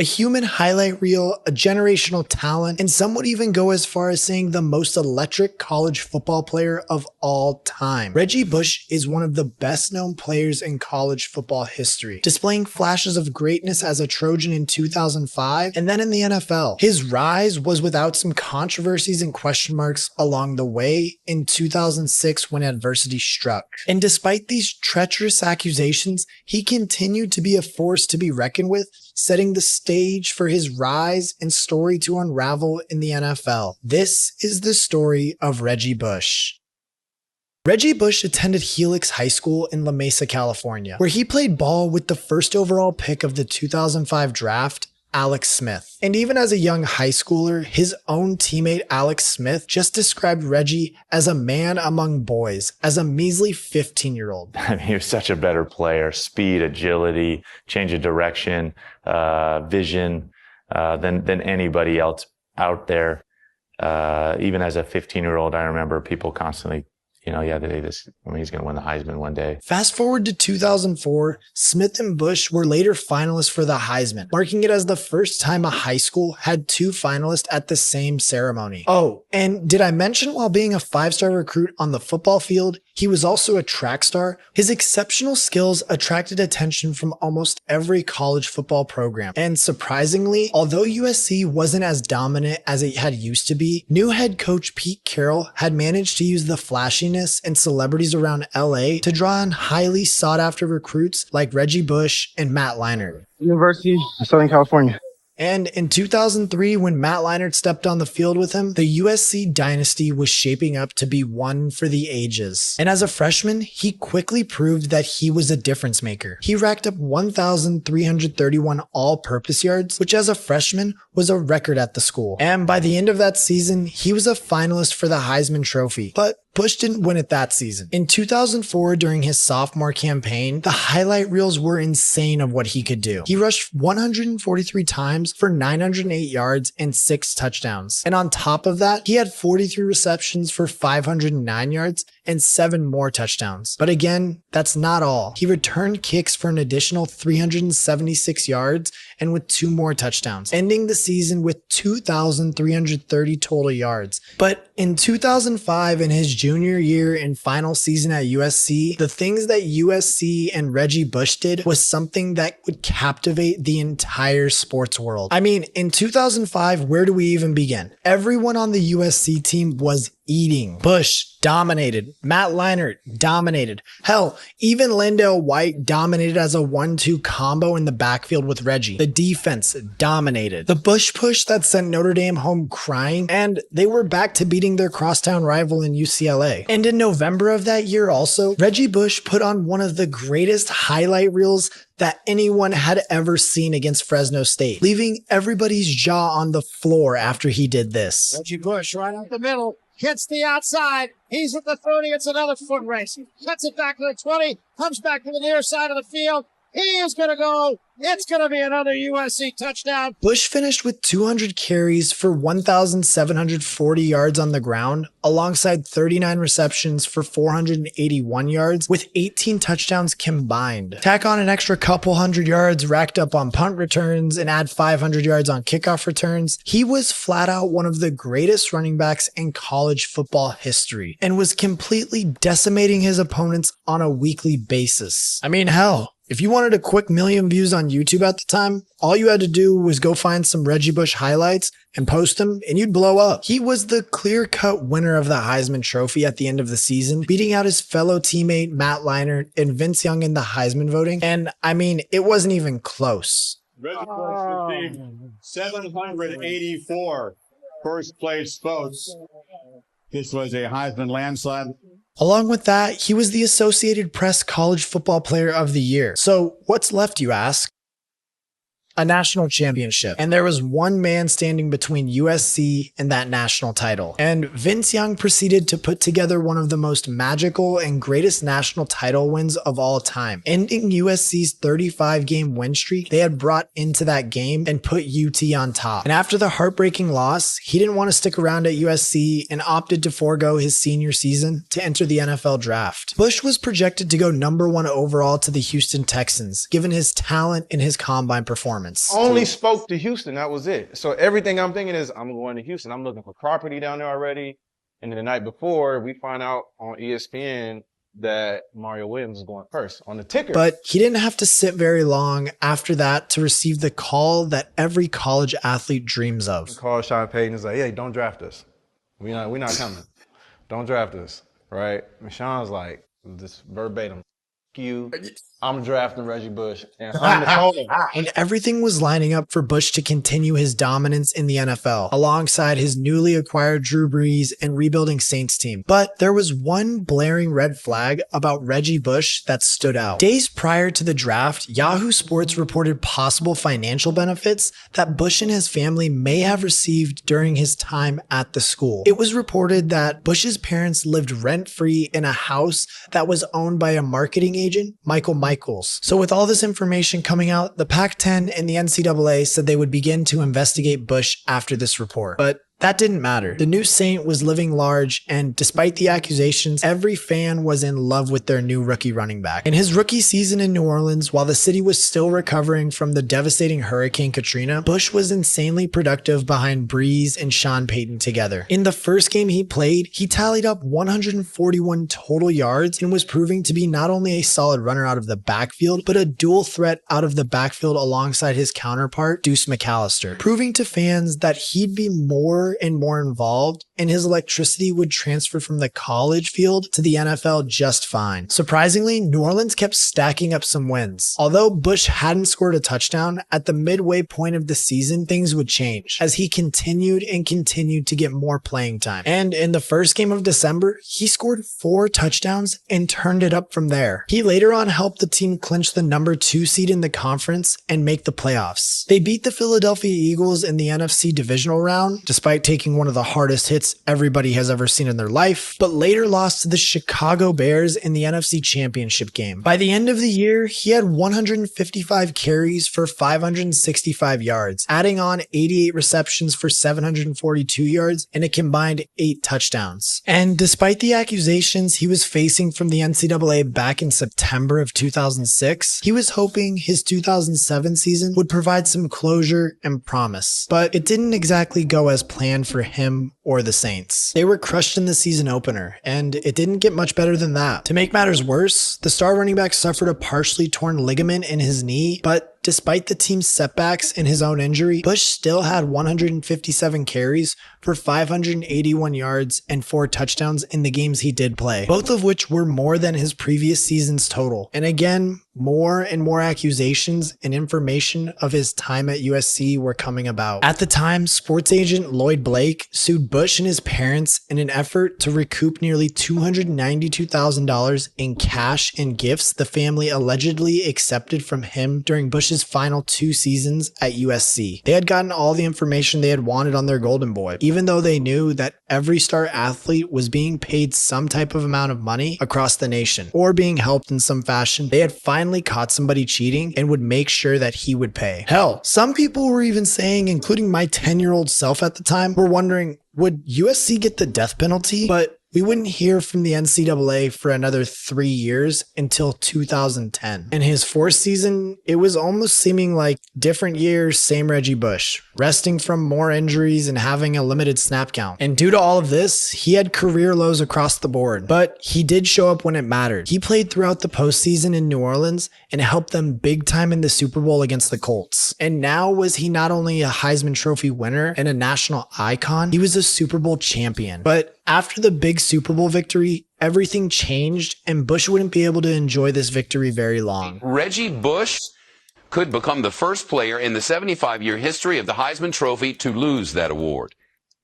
A human highlight reel, a generational talent, and some would even go as far as saying the most electric college football player of all time. Reggie Bush is one of the best known players in college football history, displaying flashes of greatness as a Trojan in 2005 and then in the NFL. His rise was without some controversies and question marks along the way in 2006 when adversity struck. And despite these treacherous accusations, he continued to be a force to be reckoned with, setting the stage for his rise and story to unravel in the NFL. This is the story of Reggie Bush. Reggie Bush attended Helix High School in La Mesa, California, where he played ball with the first overall pick of the 2005 draft, Alex Smith. And even as a young high schooler, his own teammate Alex Smith just described Reggie as a man among boys, as a measly 15-year-old. I mean, he was such a better player. Speed, agility, change of direction, vision, than anybody else out there. Even as a 15-year-old, I remember people constantly, he's going to win the Heisman one day. Fast forward to 2004, Smith and Bush were later finalists for the Heisman, marking it as the first time a high school had two finalists at the same ceremony. Oh, and did I mention while being a 5-star recruit on the football field, he was also a track star? His exceptional skills attracted attention from almost every college football program. And surprisingly, although USC wasn't as dominant as it had used to be, new head coach Pete Carroll had managed to use the flashiness and celebrities around LA to draw on highly sought after recruits like Reggie Bush and Matt Leinart. University of Southern California. And in 2003, when Matt Leinart stepped on the field with him, the USC dynasty was shaping up to be one for the ages. And as a freshman, he quickly proved that he was a difference maker. He racked up 1,331 all-purpose yards, which as a freshman was a record at the school. And by the end of that season, he was a finalist for the Heisman Trophy. But Bush didn't win it that season. In 2004, during his sophomore campaign, the highlight reels were insane of what he could do. He rushed 143 times for 908 yards and 6 touchdowns. And on top of that, he had 43 receptions for 509 yards and 7 more touchdowns. But again, that's not all. He returned kicks for an additional 376 yards and with 2 more touchdowns, ending the season with 2,330 total yards. But in 2005, in his junior year and final season at USC, the things that USC and Reggie Bush did was something that would captivate the entire sports world. I mean, in 2005, where do we even begin? Everyone on the USC team was eating. Bush dominated. Matt Leinart dominated. Hell, even Landale White dominated as a 1-2 combo in the backfield with Reggie. The defense dominated. The Bush push that sent Notre Dame home crying, and they were back to beating their crosstown rival in UCLA. And in November of that year also, Reggie Bush put on one of the greatest highlight reels that anyone had ever seen against Fresno State, leaving everybody's jaw on the floor after he did this. Reggie Bush right up the middle. Hits the outside. He's at the 30. It's another foot race. Cuts it back to the 20. Comes back to the near side of the field. He is going to go. It's going to be another USC touchdown. Bush finished with 200 carries for 1,740 yards on the ground, alongside 39 receptions for 481 yards, with 18 touchdowns combined. Tack on an extra couple hundred yards racked up on punt returns and add 500 yards on kickoff returns. He was flat out one of the greatest running backs in college football history and was completely decimating his opponents on a weekly basis. I mean, hell, if you wanted a quick million views on YouTube at the time, all you had to do was go find some Reggie Bush highlights and post them, and you'd blow up. He was the clear-cut winner of the Heisman Trophy at the end of the season, beating out his fellow teammate Matt Leinart and Vince Young in the Heisman voting. And I mean, it wasn't even close. Reggie Bush received 784 first-place votes. This was a Heisman landslide. Along with that, he was the Associated Press College Football Player of the Year. So what's left, you ask? A national championship. And there was one man standing between USC and that national title. And Vince Young proceeded to put together one of the most magical and greatest national title wins of all time, ending USC's 35-game win streak they had brought into that game and put UT on top. And after the heartbreaking loss, he didn't want to stick around at USC and opted to forego his senior season to enter the NFL draft. Bush was projected to go #1 overall to the Houston Texans, given his talent and his combine performance. performance. Only spoke to Houston. That was it. So everything I'm thinking is I'm going to Houston. I'm looking for property down there already. And then the night before, we find out on ESPN that Mario Williams is going first on the ticker. But he didn't have to sit very long after that to receive the call that every college athlete dreams of. Call Sean Payton and is like, hey, don't draft us. We're not coming. Don't draft us, right? And Sean's like, this verbatim, I'm drafting Reggie Bush. And And everything was lining up for Bush to continue his dominance in the NFL, alongside his newly acquired Drew Brees and rebuilding Saints team. But there was one blaring red flag about Reggie Bush that stood out. Days prior to the draft, Yahoo Sports reported possible financial benefits that Bush and his family may have received during his time at the school. It was reported that Bush's parents lived rent-free in a house that was owned by a marketing agent, Michael Michaels. So with all this information coming out, the Pac-10 and the NCAA said they would begin to investigate Bush after this report. But that didn't matter. The new Saint was living large, and despite the accusations, every fan was in love with their new rookie running back. In his rookie season in New Orleans, while the city was still recovering from the devastating Hurricane Katrina, Bush was insanely productive behind Brees and Sean Payton together. In the first game he played, he tallied up 141 total yards and was proving to be not only a solid runner out of the backfield, but a dual threat out of the backfield alongside his counterpart, Deuce McAllister, proving to fans that he'd be more and more involved, and his electricity would transfer from the college field to the NFL just fine. Surprisingly, New Orleans kept stacking up some wins. Although Bush hadn't scored a touchdown, at the midway point of the season, things would change as he continued to get more playing time. And in the first game of December, he scored 4 touchdowns and turned it up from there. He later on helped the team clinch the number 2 seed in the conference and make the playoffs. They beat the Philadelphia Eagles in the NFC divisional round, despite taking one of the hardest hits everybody has ever seen in their life, but later lost to the Chicago Bears in the NFC Championship game. By the end of the year, he had 155 carries for 565 yards, adding on 88 receptions for 742 yards and a combined 8 touchdowns. And despite the accusations he was facing from the NCAA back in September of 2006, he was hoping his 2007 season would provide some closure and promise. But it didn't exactly go as planned for him or the Saints. They were crushed in the season opener, and it didn't get much better than that. To make matters worse, the star running back suffered a partially torn ligament in his knee, but despite the team's setbacks and his own injury, Bush still had 157 carries for 581 yards and 4 touchdowns in the games he did play, both of which were more than his previous season's total. And again, more and more accusations and information of his time at USC were coming about. At the time, sports agent Lloyd Blake sued Bush and his parents in an effort to recoup nearly $292,000 in cash and gifts the family allegedly accepted from him during Bush's final 2 seasons at USC. They had gotten all the information they had wanted on their golden boy, even though they knew that every star athlete was being paid some type of amount of money across the nation, or being helped in some fashion. They had finally caught somebody cheating and would make sure that he would pay. Hell, some people were even saying, including my 10-year-old self at the time, were wondering, would USC get the death penalty? But we wouldn't hear from the NCAA for another 3 years until 2010. In his 4th season, it was almost seeming like different years, same Reggie Bush, resting from more injuries and having a limited snap count. And due to all of this, he had career lows across the board, but he did show up when it mattered. He played throughout the postseason in New Orleans and helped them big time in the Super Bowl against the Colts. And now was he not only a Heisman Trophy winner and a national icon, he was a Super Bowl champion. But after the big Super Bowl victory, everything changed, and Bush wouldn't be able to enjoy this victory very long. Reggie Bush could become the first player in the 75-year history of the Heisman Trophy to lose that award.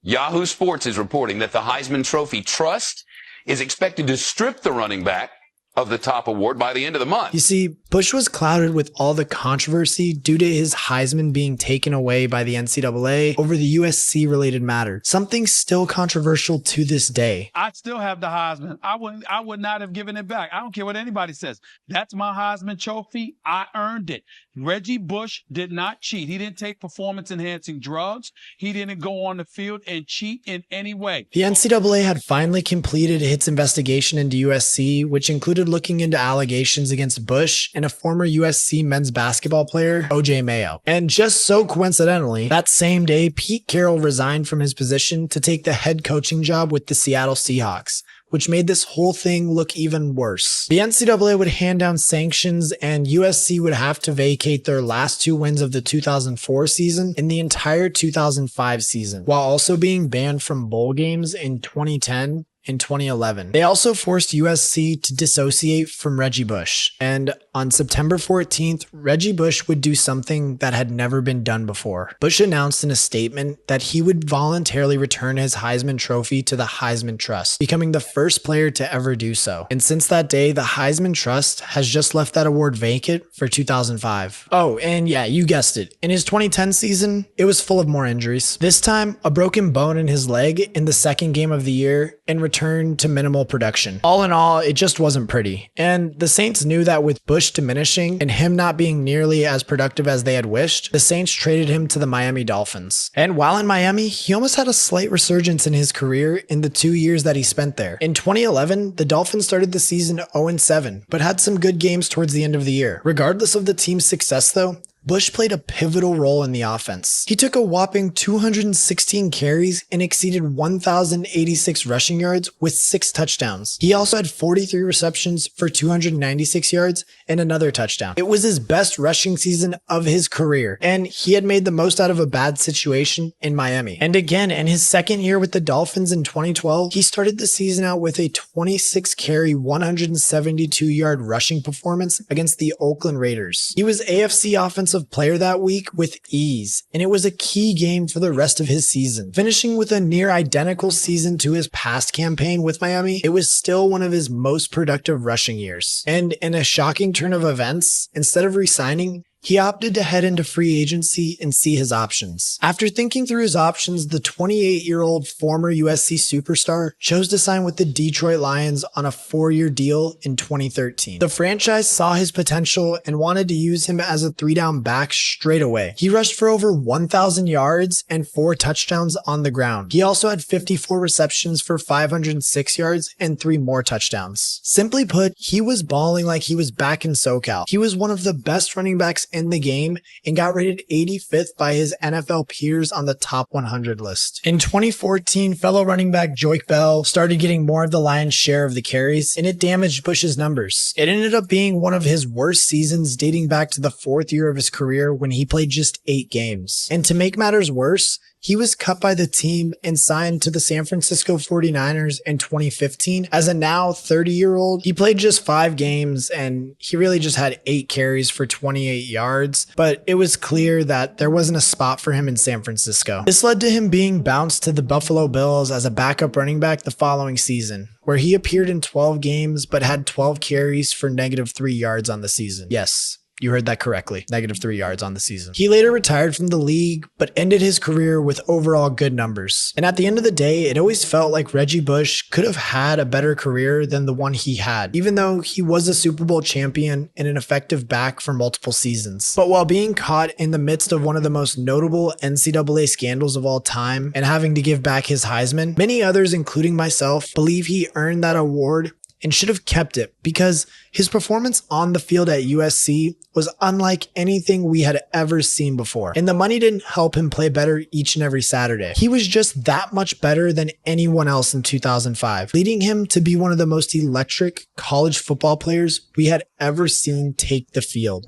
Yahoo Sports is reporting that the Heisman Trophy Trust is expected to strip the running back of the top award by the end of the month. You see, Bush was clouded with all the controversy due to his Heisman being taken away by the NCAA over the USC-related matter, something still controversial to this day. I still have the Heisman. I would not have given it back. I don't care what anybody says. That's my Heisman Trophy. I earned it. Reggie Bush did not cheat. He didn't take performance-enhancing drugs. He didn't go on the field and cheat in any way. The NCAA had finally completed its investigation into USC, which included started looking into allegations against Bush and a former USC men's basketball player, OJ Mayo. And just so coincidentally, that same day, Pete Carroll resigned from his position to take the head coaching job with the Seattle Seahawks, which made this whole thing look even worse. The NCAA would hand down sanctions and USC would have to vacate their last 2 wins of the 2004 season and the entire 2005 season, while also being banned from bowl games in 2010 and 2011. They also forced USC to dissociate from Reggie Bush, and on September 14th, Reggie Bush would do something that had never been done before. Bush announced in a statement that he would voluntarily return his Heisman Trophy to the Heisman Trust, becoming the first player to ever do so. And since that day, the Heisman Trust has just left that award vacant for 2005. Oh, and yeah, you guessed it. In his 2010 season, it was full of more injuries. This time, a broken bone in his leg in the second game of the year, and returned to minimal production. All in all, it just wasn't pretty. And the Saints knew that with Bush diminishing and him not being nearly as productive as they had wished, the Saints traded him to the Miami Dolphins. And while in Miami, he almost had a slight resurgence in his career in the 2 years that he spent there. In 2011, the Dolphins started the season 0-7, but had some good games towards the end of the year. Regardless of the team's success though, Bush played a pivotal role in the offense. He took a whopping 216 carries and exceeded 1,086 rushing yards with 6 touchdowns. He also had 43 receptions for 296 yards and another touchdown. It was his best rushing season of his career, and he had made the most out of a bad situation in Miami. And again, in his second year with the Dolphins in 2012, he started the season out with a 26 carry, 172 yard rushing performance against the Oakland Raiders. He was AFC offensive player that week with ease, and it was a key game for the rest of his season. Finishing with a near identical season to his past campaign with Miami, it was still one of his most productive rushing years. And in a shocking turn of events, instead of resigning, he opted to head into free agency and see his options. After thinking through his options, the 28-year-old former USC superstar chose to sign with the Detroit Lions on a 4-year deal in 2013. The franchise saw his potential and wanted to use him as a 3-down back straight away. He rushed for over 1,000 yards and 4 touchdowns on the ground. He also had 54 receptions for 506 yards and 3 more touchdowns. Simply put, he was balling like he was back in SoCal. He was one of the best running backs in the game and got rated 85th by his NFL peers on the top 100 list. In 2014, fellow running back Joique Bell started getting more of the lion's share of the carries, and it damaged Bush's numbers. It ended up being one of his worst seasons dating back to the 4th year of his career when he played just 8 games. And to make matters worse, he was cut by the team and signed to the San Francisco 49ers in 2015. As a now 30-year-old, he played just 5 games and he really just had 8 carries for 28 yards, but it was clear that there wasn't a spot for him in San Francisco. This led to him being bounced to the Buffalo Bills as a backup running back the following season, where he appeared in 12 games but had 12 carries for -3 yards on the season. Yes, you heard that correctly. -3 yards on the season. He later retired from the league, but ended his career with overall good numbers. And at the end of the day, it always felt like Reggie Bush could have had a better career than the one he had, even though he was a Super Bowl champion and an effective back for multiple seasons. But while being caught in the midst of one of the most notable NCAA scandals of all time and having to give back his Heisman, many others, including myself, believe he earned that award and should have kept it because his performance on the field at USC was unlike anything we had ever seen before. And the money didn't help him play better each and every Saturday. He was just that much better than anyone else in 2005, leading him to be one of the most electric college football players we had ever seen take the field.